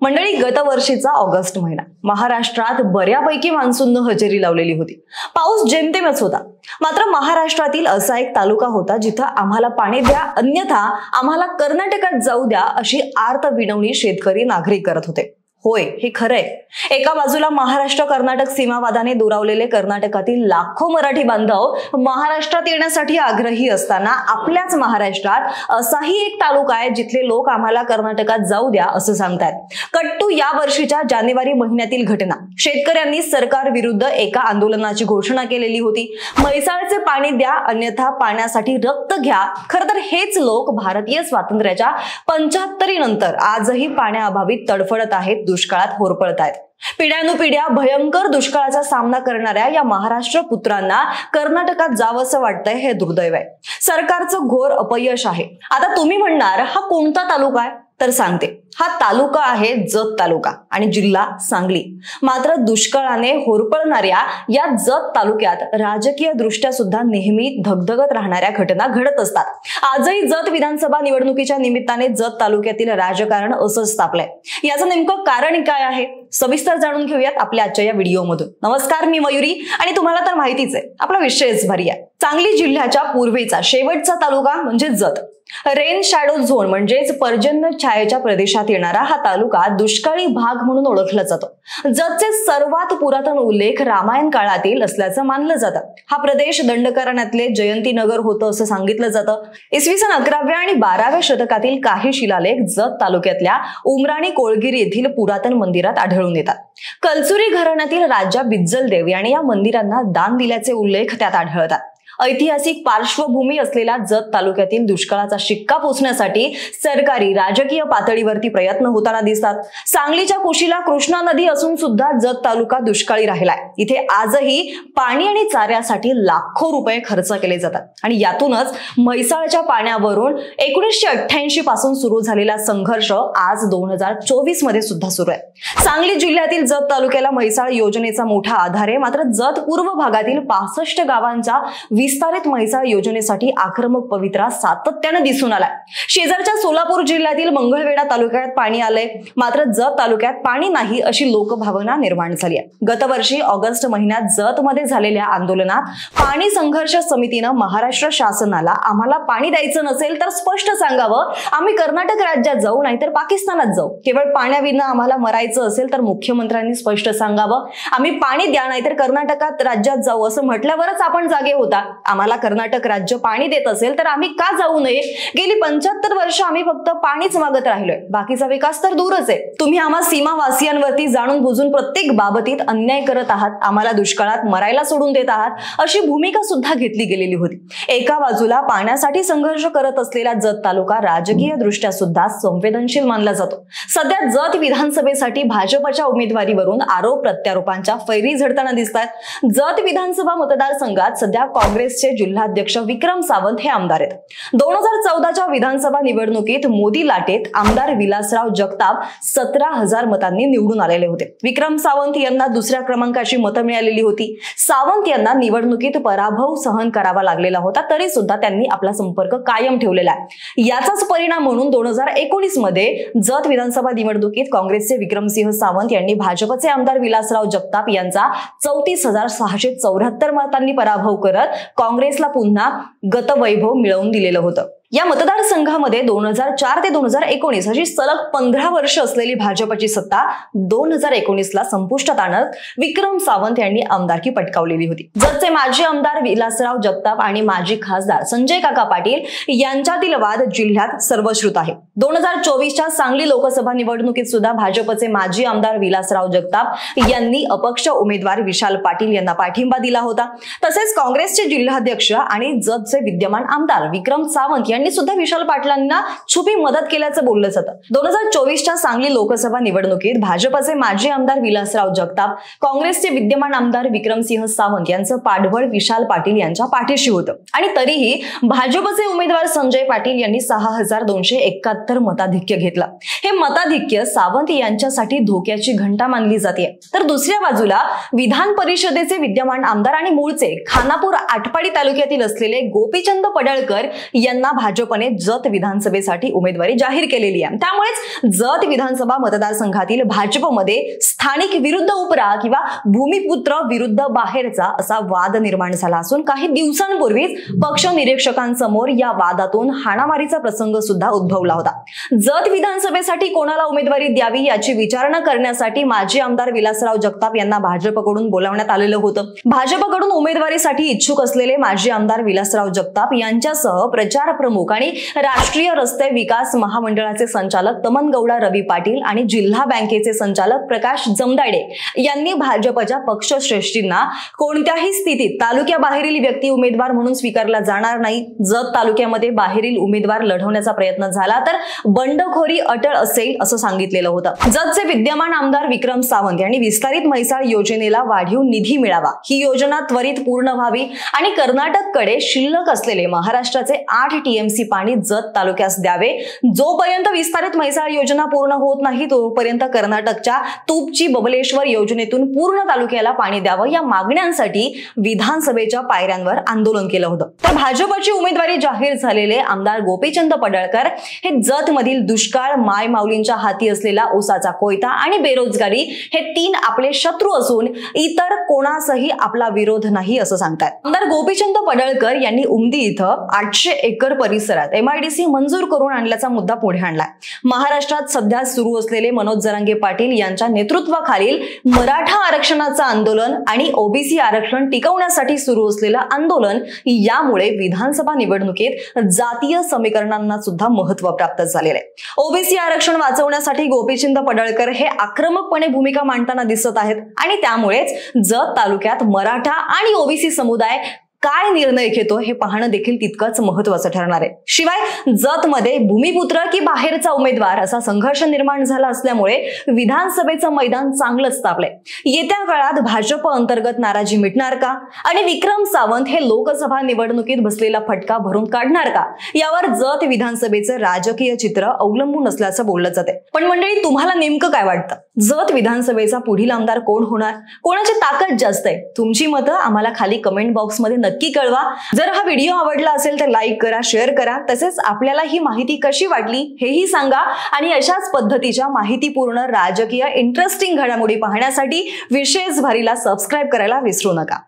मंडळी, गतवर्षीचा ऑगस्ट महिना महाराष्ट्रात बऱ्यापैकी मान्सूननं हजेरी लावलेली होती. पाऊस जेमतेमच होता. मात्र महाराष्ट्रातील असा एक तालुका होता जिथं आम्हाला पाणी द्या, अन्यथा आम्हाला कर्नाटकात जाऊ द्या अशी आर्त विनवणी शेतकरी नागरिक करत होते. होय, हे खरंय. एका बाजूला महाराष्ट्र कर्नाटक सीमावादाने दुरावलेले कर्नाटकातील लाखो मराठी बांधव महाराष्ट्रात येण्यासाठी आग्रही असताना आपल्याच महाराष्ट्रात असाही एक तालुका आहे जिथले लोक आम्हाला कर्नाटकात जाऊ द्या असं सांगतात. कट्टू या वर्षीच्या जानेवारी महिन्यातील घटना. शेतकऱ्यांनी सरकार विरुद्ध एका आंदोलनाची घोषणा केलेली होती. म्हैसाळचे पाणी द्या, अन्यथा पाण्यासाठी रक्त घ्या. खरं तर हेच लोक भारतीय स्वातंत्र्याच्या 75 नंतर आजही पाण्याअभावी तडफडत आहेत, दुष्काळात होरपळतायत. पिढ्यानुपिढ्या भयंकर दुष्काळाचा सामना करणाऱ्या या महाराष्ट्र पुत्रांना कर्नाटकात जावंसं वाटतंय, हे दुर्दैव आहे. सरकारचं घोर अपयश आहे. आता तुम्ही म्हणणार, हा कोणता तालुका आहे? तर सांगते. हा तालुका आहे जत तालुका आणि जिल्हा सांगली. मात्र दुष्काळाने होरपळणाऱ्या या जत तालुक्यात राजकीय दृष्ट्या सुद्धा नेहमी धगधगत राहणाऱ्या घटना घडत असतात. आजही जत विधानसभा निवडणुकीच्या निमित्ताने जत तालुक्यातील राजकारण असंच तापलंय. याचं नेमकं कारण काय आहे, सविस्तर जाणून घेऊयात आपल्या आजच्या या व्हिडिओमधून. नमस्कार, मी मयुरी आणि तुम्हाला तर माहितीच आहे, आपला विषयच भारी आहे. सांगली जिल्ह्याच्या पूर्वेचा शेवटचा तालुका म्हणजे जत. रेन शॅडो झोन म्हणजेच पर्जन्य छायेच्या प्रदेशात येणारा हा तालुका दुष्काळी भाग म्हणून ओळखला जातो. जतचे सर्वात पुरातन उल्लेख रामायण काळातील असल्याचं मानलं जातं. हा प्रदेश दंडकारण्यातले जयंतीनगर होतं असं सांगितलं जातं. इसवी सन 11व्या आणि 12व्या शतकातील काही शिलालेख जत तालुक्यातल्या उमराणी कोळगिरी येथील पुरातन मंदिरात आढळून येतात. कलसुरी घराण्यातील राजा बिज्जलदेव यांनी या मंदिरांना दान दिल्याचे उल्लेख त्यात आढळतात. ऐतिहासिक पार्श्वभूमी असलेल्या जत तालुक्यातील दुष्काळाचा शिक्का पोचण्यासाठी सरकारी राजकीय पातळीवरती प्रयत्न होताना दिसतात. सांगलीच्या कुशीला कृष्णा नदी असून सुद्धा जत तालुका दुष्काळी राहिलाय. इथे आजही पाणी आणि चाऱ्यासाठी लाखो रुपये खर्च केले जातात आणि यातूनच म्हैसाळच्या पाण्यावरून 1988 पासून सुरू झालेला संघर्ष आज 2024 मध्ये सुद्धा सुरू आहे. सांगली जिल्ह्यातील जत तालुक्याला म्हैसाळ योजनेचा मोठा आधार आहे. मात्र जत पूर्व भागातील 65 गावांचा विस्तारित म्हैसाळ योजनेसाठी आक्रमक पवित्रा सातत्यानं दिसून आलाय. शेजारच्या सोलापूर जिल्ह्यातील मंगळवेढा तालुक्यात पाणी आलंय, मात्र जत तालुक्यात पाणी नाही अशी लोकभावना निर्माण झाली आहे. गतवर्षी ऑगस्ट महिन्यात जत मध्ये झालेल्या आंदोलनात पाणी संघर्ष समितीनं महाराष्ट्र शासनाला आम्हाला पाणी द्यायचं नसेल तर स्पष्ट सांगावं, आम्ही कर्नाटक राज्यात जाऊ नाहीतर पाकिस्तानात जाऊ. केवळ पाण्याविना आम्हाला मरायचं असेल तर मुख्यमंत्र्यांनी स्पष्ट सांगावं, आम्ही पाणी द्या नाहीतर कर्नाटकात राज्यात जाऊ असं म्हटल्यावरच आपण जागे होता. आम्हाला कर्नाटक राज्य पाणी देत असेल तर आम्ही का जाऊ नये? गेली 75 वर्ष आम्ही फक्त पाणीच मागत राहिलोय, बाकीचा विकास तर दूरच आहे. तुम्ही आम्हा सीमावासियांवरती जाणून बुजून प्रत्येक बाबतीत अन्याय करत आहात, आम्हाला दुष्काळात मरायला सोडून देत आहात अशी भूमिका सुद्धा घेतली गेलेली होती. एका बाजूला पाण्यासाठी संघर्ष करत असलेला जत तालुका राजकीय दृष्ट्या सुद्धा संवेदनशील मानला जातो. सध्या जत विधानसभेसाठी भाजपच्या उमेदवारीवरून आरोप प्रत्यारोपांच्या फैरी झडताना दिसतात. जत विधानसभा मतदारसंघात सध्या काँग्रेसचे जिल्हाध्यक्ष विक्रम सावंत हे आमदार आहेत. 2014च्या विधानसभा निवडणुकीत मोदी लाटेत आमदार विलासराव जगताप 17,000 मतांनी निवडून आलेले होते. विक्रम सावंत यांना दुसऱ्या क्रमांकाची मतं मिळालेली होती. सावंत यांना निवडणुकीत पराभव सहन करावा लागलेला होता, तरी सुद्धा त्यांनी आपला संपर्क कायम ठेवलेला आहे. याचाच परिणाम म्हणून 2019 मध्ये जत विधानसभा निवडणुकीत काँग्रेसचे विक्रमसिंह सावंत यांनी भाजपचे आमदार विलासराव जगताप यांचा 34,674 मतांनी पराभव करत काँग्रेसला पुन्हा गतवैभव मिळवून दिलेलं होतं. या मतदारसंघामध्ये 2004 ते 2019 अशी सलग 15 वर्ष असलेली भाजपची सत्ता 2019ला संपुष्टात आणत विक्रम सावंत यांनी आमदारकी पटकावलेली होती. जतचे माजी आमदार विलासराव जगताप आणि माजी खासदार संजय काका पाटील यांच्यातील वाद जिल्ह्यात सर्वश्रुत आहे. 2024च्या सांगली लोकसभा निवडणुकीत सुद्धा भाजपचे माजी आमदार विलासराव जगताप यांनी अपक्ष उमेदवार विशाल पाटील यांना पाठिंबा दिला होता. तसेच काँग्रेसचे जिल्हाध्यक्ष आणि जतचे विद्यमान आमदार विक्रम सावंत यांनी सुद्धा विशाल पाटलांना छुपी मदत केल्याचं बोललं जातं. 2024च्या सांगली लोकसभा निवडणुकीत भाजपचे माजी आमदार विलासराव जगताप, काँग्रेसचे विद्यमान आमदार विक्रमसिंह सावंत यांचं पाठबळ विशाल पाटील यांच्या पाठीशी होतं आणि तरीही भाजपचे उमेदवार संजय पाटील यांनी 6,271 मताधिक्य घेतलं. हे मताधिक्य सावंत यांच्यासाठी धोक्याची घंटा मानली जाते. तर दुसऱ्या बाजूला विधान परिषदेचे विद्यमान आमदार आणि मूळचे खानापूर आटपाडी तालुक्यातील असलेले गोपीचंद पडळकर यांना भाजपने जत विधानसभेसाठी उमेदवारी जाहीर केलेली आहे। त्यामुळेच जत विधानसभा मतदारसंघातील भाजपमध्ये स्थानिक विरुद्ध उपरा किंवा भूमिपुत्र विरुद्ध बाहेरचा असा वाद निर्माण झाला असून काही दिवसांपूर्वीच पक्ष निरीक्षकांसमोर या वादातून हाणामारीचा प्रसंग सुद्धा उद्भवला होता। जत विधानसभेसाठी कोणाला उमेदवारी द्यावी याची विचारणा करण्यासाठी माजी आमदार विलासराव जगताप यांना भाजपकडून बोलावण्यात आलेलं होतं। भाजपकडून उमेदवारीसाठी इच्छुक असलेले माजी आमदार विलासराव जगताप यांच्यासह प्रचार प्रमुख आणि राष्ट्रीय रस्ते विकास महामंडळाचे संचालक तमनगौडा रवी पाटील आणि जिल्हा बँकेचे संचालक प्रकाश जमदाडे यांनी भाजपच्या पक्षश्रेष्ठींना कोणत्याही स्थितीत तालुक्याबाहेरील व्यक्ती उमेदवार म्हणून स्वीकारला जाणार नाही। जत तालुक्यामध्ये बाहेरील उमेदवार लढवण्याचा प्रयत्न झाला तर बंडखोरी अटळ असेल असं सांगितलेलं होतं। जतचे विद्यमान आमदार विक्रम सावंत यांनी विस्तारित म्हैसाळ योजनेला वाढीव निधी मिळावा, ही योजना त्वरित पूर्ण व्हावी आणि कर्नाटककडे शिल्लक असलेले महाराष्ट्राचे 8 टीएमसी पाणी जत तालुक्यास द्यावे। जोपर्यंत विस्तारित म्हैसाळ योजना पूर्ण होत नाही तोपर्यंत कर्नाटकच्या तुपची बबलेश्वर योजनेतून पूर्ण तालुक्याला पाणी द्यावं या मागण्यांसाठी विधानसभेच्या पायऱ्यांवर आंदोलन केलं होतं। तर भाजपची उमेदवारी जाहीर झालेले आमदार गोपीचंद पडळकर हे जत मधील दुष्काळ, माय माऊलींच्या हाती असलेला ऊसाचा कोयता आणि बेरोजगारी हे 3 आपले शत्रू असून इतर कोणासही आपला विरोध नाही असं सांगतात। आमदार गोपीचंद पडळकर यांनी उमदी इथं 800 एकर परिसरात MIDC मंजूर करून आणल्याचा मुद्दा पुढे आणलाय। महाराष्ट्रात सध्या सुरू असलेले मनोज जरांगे पाटील यांच्या नेतृत्वाखालील मराठा आरक्षणाचं आंदोलन आणि ओबीसी आरक्षण टिकवण्यासाठी सुरू असलेलं आंदोलन यामुळे विधानसभा निवडणुकीत जातीय समीकरणांना सुद्धा महत्त्व प्राप्त झालेलं आहे। ओबीसी आरक्षण वाचवण्यासाठी गोपीचंद पडळकर हे आक्रमकपणे भूमिका मांडताना दिसत आहेत आणि त्यामुळेच जत तालुक्यात मराठा आणि ओबीसी समुदाय काय निर्णय घेतो हे पाहणं देखील तितकंच महत्त्वाचं ठरणार आहे। शिवाय जत मध्ये भूमिपुत्र की बाहेरचा उमेदवार असा संघर्ष निर्माण झाला असल्यामुळे विधानसभेचं मैदान चांगलंच तापलंय। येत्या काळात भाजप अंतर्गत नाराजी मिटणार का आणि विक्रम सावंत हे लोकसभा निवडणुकीत बसलेला फटका भरून काढणार का यावर जत विधानसभेचं राजकीय चित्र अवलंबून असल्याचं बोललं जाते। पण मंडळी, तुम्हाला नेमकं काय वाटतं? जत विधानसभेचा पुढील आमदार कोण होणार? कोणाची ताकद जास्त आहे? तुमची मतं आम्हाला खाली कमेंट बॉक्समध्ये नक्की कळवा। जर हा व्हिडिओ आवडला असेल तर लाईक करा, शेअर करा, तसेच आपल्याला ही माहिती कशी वाटली हेही सांगा आणि अशाच पद्धतीच्या माहितीपूर्ण राजकीय इंटरेस्टिंग घडामोडी पाहण्यासाठी विशेष भारीला सबस्क्राइब करायला विसरू नका।